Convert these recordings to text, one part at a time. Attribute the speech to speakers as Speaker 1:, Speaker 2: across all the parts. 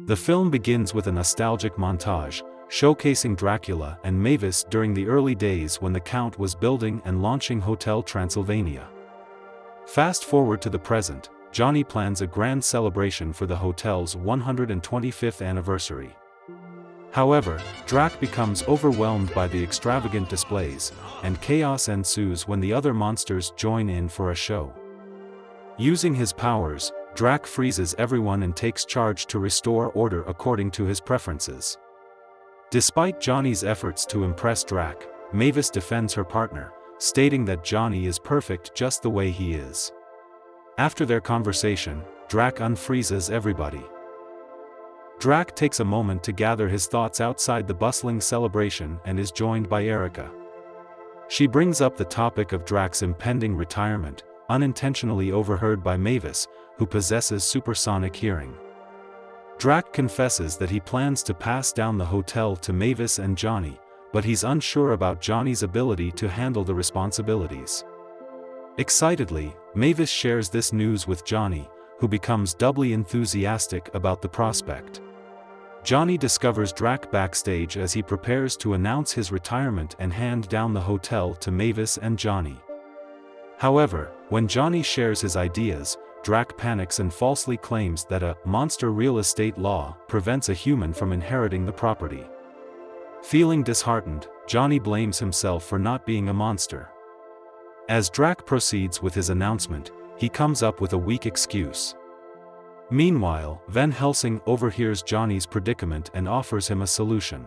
Speaker 1: The film begins with a nostalgic montage, showcasing Dracula and Mavis during the early days when the Count was building and launching Hotel Transylvania. Fast forward to the present, Johnny plans a grand celebration for the hotel's 125th anniversary. However, Drac becomes overwhelmed by the extravagant displays, and chaos ensues when the other monsters join in for a show. Using his powers, Drac freezes everyone and takes charge to restore order according to his preferences. Despite Johnny's efforts to impress Drac, Mavis defends her partner, stating that Johnny is perfect just the way he is. After their conversation, Drac unfreezes everybody. Drac takes a moment to gather his thoughts outside the bustling celebration and is joined by Erica. She brings up the topic of Drac's impending retirement, unintentionally overheard by Mavis, who possesses supersonic hearing. Drac confesses that he plans to pass down the hotel to Mavis and Johnny, but he's unsure about Johnny's ability to handle the responsibilities. Excitedly, Mavis shares this news with Johnny, who becomes doubly enthusiastic about the prospect. Johnny discovers Drac backstage as he prepares to announce his retirement and hand down the hotel to Mavis and Johnny. However, when Johnny shares his ideas, Drac panics and falsely claims that a monster real estate law prevents a human from inheriting the property. Feeling disheartened, Johnny blames himself for not being a monster. As Drac proceeds with his announcement, he comes up with a weak excuse. Meanwhile, Van Helsing overhears Johnny's predicament and offers him a solution.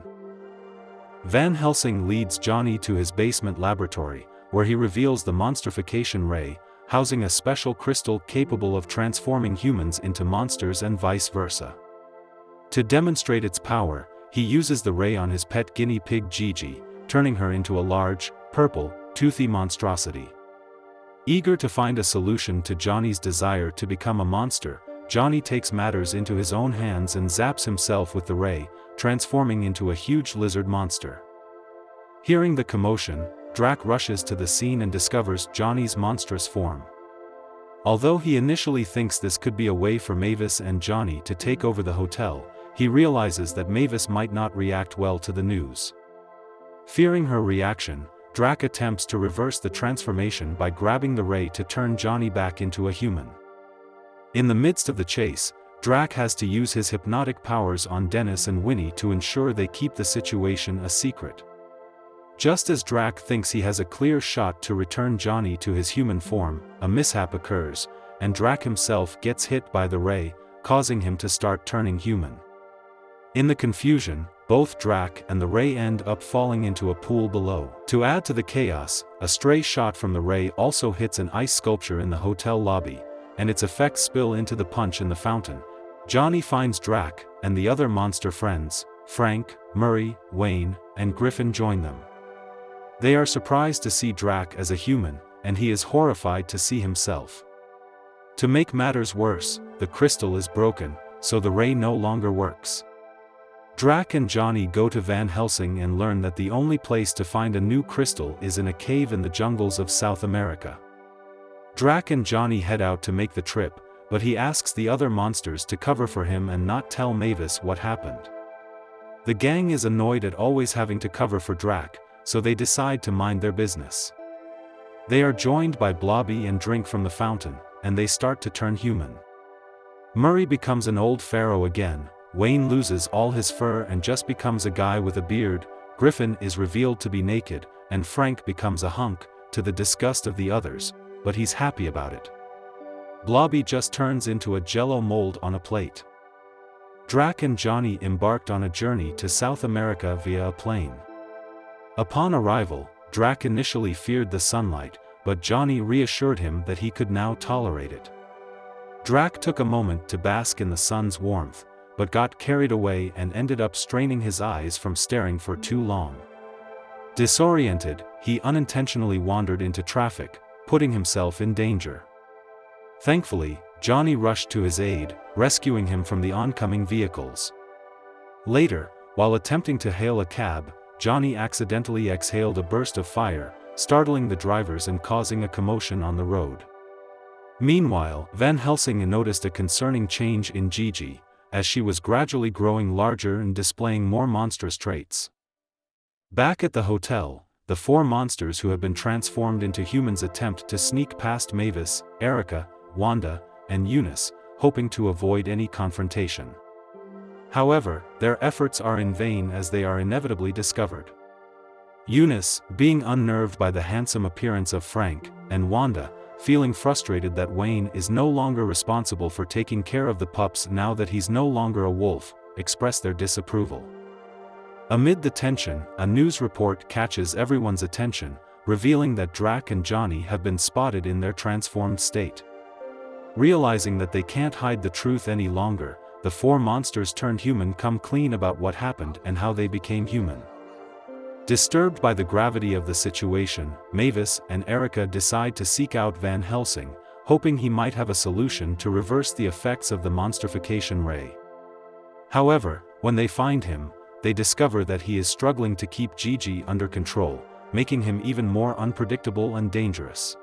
Speaker 1: Van Helsing leads Johnny to his basement laboratory, where he reveals the Monsterfication Ray, housing a special crystal capable of transforming humans into monsters and vice versa. To demonstrate its power, he uses the ray on his pet guinea pig Gigi, turning her into a large, purple, toothy monstrosity. Eager to find a solution to Johnny's desire to become a monster, Johnny takes matters into his own hands and zaps himself with the ray, transforming into a huge lizard monster. Hearing the commotion, Drac rushes to the scene and discovers Johnny's monstrous form. Although he initially thinks this could be a way for Mavis and Johnny to take over the hotel, he realizes that Mavis might not react well to the news. Fearing her reaction, Drac attempts to reverse the transformation by grabbing the ray to turn Johnny back into a human. In the midst of the chase, Drac has to use his hypnotic powers on Dennis and Winnie to ensure they keep the situation a secret. Just as Drac thinks he has a clear shot to return Johnny to his human form, a mishap occurs, and Drac himself gets hit by the ray, causing him to start turning human. In the confusion, both Drac and the ray end up falling into a pool below. To add to the chaos, a stray shot from the ray also hits an ice sculpture in the hotel lobby, and its effects spill into the punch in the fountain. Johnny finds Drac, and the other monster friends, Frank, Murray, Wayne, and Griffin join them. They are surprised to see Drac as a human, and he is horrified to see himself. To make matters worse, the crystal is broken, so the ray no longer works. Drac and Johnny go to Van Helsing and learn that the only place to find a new crystal is in a cave in the jungles of South America. Drac and Johnny head out to make the trip, but he asks the other monsters to cover for him and not tell Mavis what happened. The gang is annoyed at always having to cover for Drac, so they decide to mind their business. They are joined by Blobby and drink from the fountain, and they start to turn human. Murray becomes an old pharaoh again, Wayne loses all his fur and just becomes a guy with a beard, Griffin is revealed to be naked, and Frank becomes a hunk, to the disgust of the others, but he's happy about it. Blobby just turns into a jello mold on a plate. Drac and Johnny embarked on a journey to South America via a plane. Upon arrival, Drac initially feared the sunlight, but Johnny reassured him that he could now tolerate it. Drac took a moment to bask in the sun's warmth, but got carried away and ended up straining his eyes from staring for too long. Disoriented, he unintentionally wandered into traffic, putting himself in danger. Thankfully, Johnny rushed to his aid, rescuing him from the oncoming vehicles. Later, while attempting to hail a cab, Johnny accidentally exhaled a burst of fire, startling the drivers and causing a commotion on the road. Meanwhile, Van Helsing noticed a concerning change in Gigi, as she was gradually growing larger and displaying more monstrous traits. Back at the hotel, the four monsters who have been transformed into humans attempt to sneak past Mavis, Erica, Wanda, and Eunice, hoping to avoid any confrontation. However, their efforts are in vain as they are inevitably discovered. Eunice, being unnerved by the handsome appearance of Frank, and Wanda, feeling frustrated that Wayne is no longer responsible for taking care of the pups now that he's no longer a wolf, express their disapproval. Amid the tension, a news report catches everyone's attention, revealing that Drac and Johnny have been spotted in their transformed state. Realizing that they can't hide the truth any longer, the four monsters turned human come clean about what happened and how they became human. Disturbed by the gravity of the situation, Mavis and Erica decide to seek out Van Helsing, hoping he might have a solution to reverse the effects of the Monsterfication Ray. However, when they find him, they discover that he is struggling to keep Gigi under control, making him even more unpredictable and dangerous.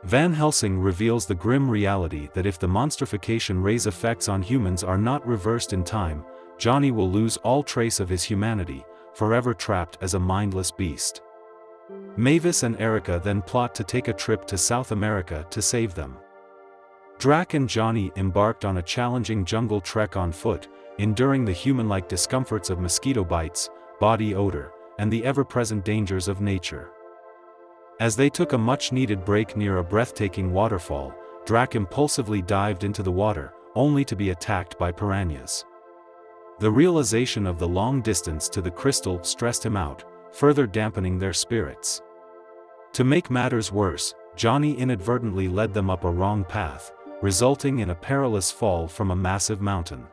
Speaker 1: Van Helsing reveals the grim reality that if the Monsterfication Ray's effects on humans are not reversed in time, Johnny will lose all trace of his humanity, forever trapped as a mindless beast. Mavis and Erica then plot to take a trip to South America to save them. Drac and Johnny embarked on a challenging jungle trek on foot, enduring the human-like discomforts of mosquito bites, body odor, and the ever-present dangers of nature. As they took a much-needed break near a breathtaking waterfall, Drac impulsively dived into the water, only to be attacked by piranhas. The realization of the long distance to the crystal stressed him out, further dampening their spirits. To make matters worse, Johnny inadvertently led them up a wrong path, resulting in a perilous fall from a massive mountain.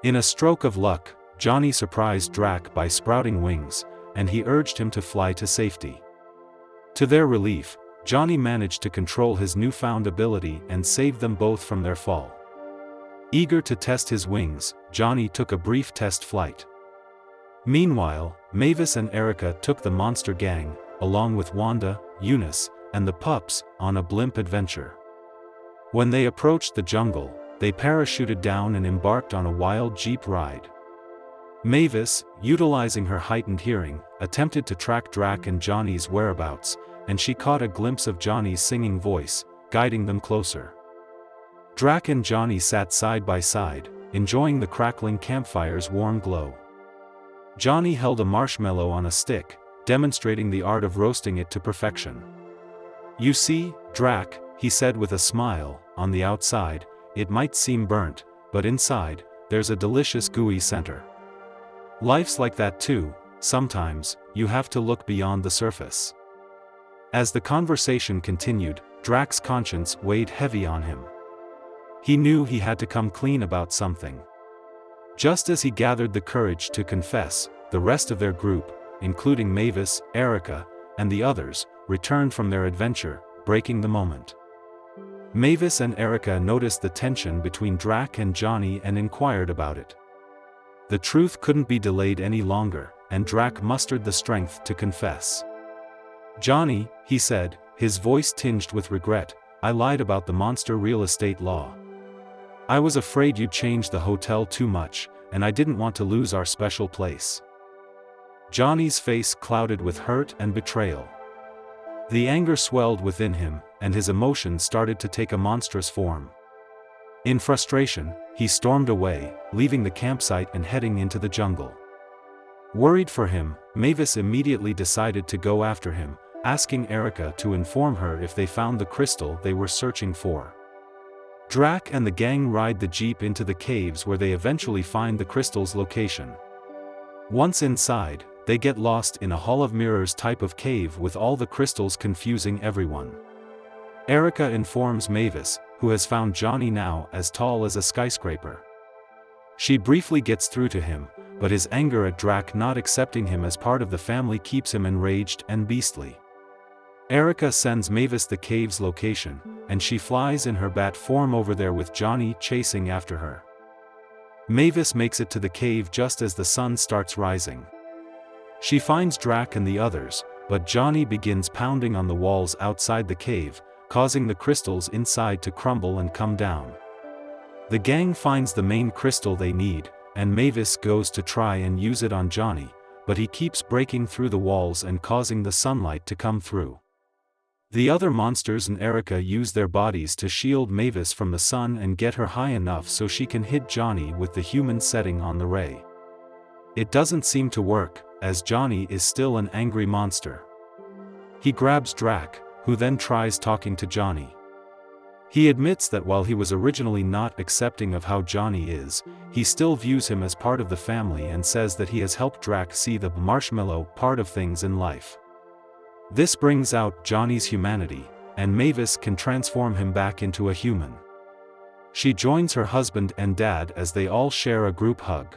Speaker 1: In a stroke of luck, Johnny surprised Drac by sprouting wings, and he urged him to fly to safety. To their relief, Johnny managed to control his newfound ability and saved them both from their fall. Eager to test his wings, Johnny took a brief test flight. Meanwhile, Mavis and Erica took the monster gang, along with Wanda, Eunice, and the pups, on a blimp adventure. When they approached the jungle, they parachuted down and embarked on a wild jeep ride. Mavis, utilizing her heightened hearing, attempted to track Drac and Johnny's whereabouts, and she caught a glimpse of Johnny's singing voice, guiding them closer. Drac and Johnny sat side by side, enjoying the crackling campfire's warm glow. Johnny held a marshmallow on a stick, demonstrating the art of roasting it to perfection. "You see, Drac," he said with a smile, "on the outside, it might seem burnt, but inside, there's a delicious gooey center. Life's like that too, sometimes, you have to look beyond the surface." As the conversation continued, Drac's conscience weighed heavy on him. He knew he had to come clean about something. Just as he gathered the courage to confess, the rest of their group, including Mavis, Erica, and the others, returned from their adventure, breaking the moment. Mavis and Erica noticed the tension between Drac and Johnny and inquired about it. The truth couldn't be delayed any longer, and Drac mustered the strength to confess. "Johnny," he said, his voice tinged with regret, "I lied about the monster real estate law. I was afraid you'd change the hotel too much, and I didn't want to lose our special place." Johnny's face clouded with hurt and betrayal. The anger swelled within him, and his emotions started to take a monstrous form. In frustration, he stormed away, leaving the campsite and heading into the jungle. Worried for him, Mavis immediately decided to go after him, asking Erica to inform her if they found the crystal they were searching for. Drac and the gang ride the jeep into the caves where they eventually find the crystal's location. Once inside, they get lost in a hall of mirrors type of cave with all the crystals confusing everyone. Erica informs Mavis, who has found Johnny now as tall as a skyscraper. She briefly gets through to him, but his anger at Drac not accepting him as part of the family keeps him enraged and beastly. Erica sends Mavis the cave's location, and she flies in her bat form over there with Johnny chasing after her. Mavis makes it to the cave just as the sun starts rising. She finds Drac and the others, but Johnny begins pounding on the walls outside the cave, causing the crystals inside to crumble and come down. The gang finds the main crystal they need, and Mavis goes to try and use it on Johnny, but he keeps breaking through the walls and causing the sunlight to come through. The other monsters and Erica use their bodies to shield Mavis from the sun and get her high enough so she can hit Johnny with the human setting on the ray. It doesn't seem to work, as Johnny is still an angry monster. He grabs Drac, who then tries talking to Johnny. He admits that while he was originally not accepting of how Johnny is, he still views him as part of the family and says that he has helped Drac see the marshmallow part of things in life. This brings out Johnny's humanity, and Mavis can transform him back into a human. She joins her husband and dad as they all share a group hug.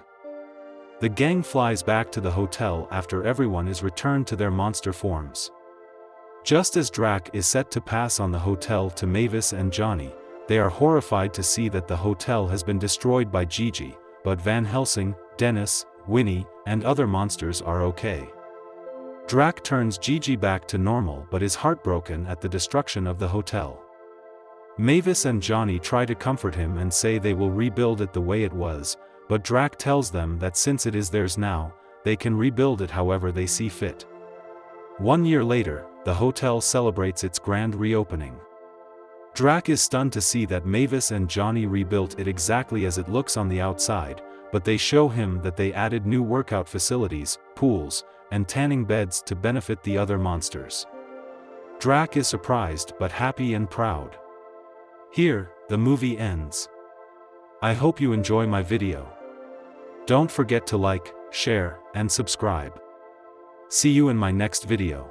Speaker 1: The gang flies back to the hotel after everyone is returned to their monster forms. Just as Drac is set to pass on the hotel to Mavis and Johnny, they are horrified to see that the hotel has been destroyed by Gigi, but Van Helsing, Dennis, Winnie, and other monsters are okay. Drac turns Gigi back to normal but is heartbroken at the destruction of the hotel. Mavis and Johnny try to comfort him and say they will rebuild it the way it was, but Drac tells them that since it is theirs now, they can rebuild it however they see fit. 1 year later, the hotel celebrates its grand reopening. Drac is stunned to see that Mavis and Johnny rebuilt it exactly as it looks on the outside, but they show him that they added new workout facilities, pools, and tanning beds to benefit the other monsters. Drac is surprised but happy and proud. Here, the movie ends. I hope you enjoy my video. Don't forget to like, share, and subscribe. See you in my next video.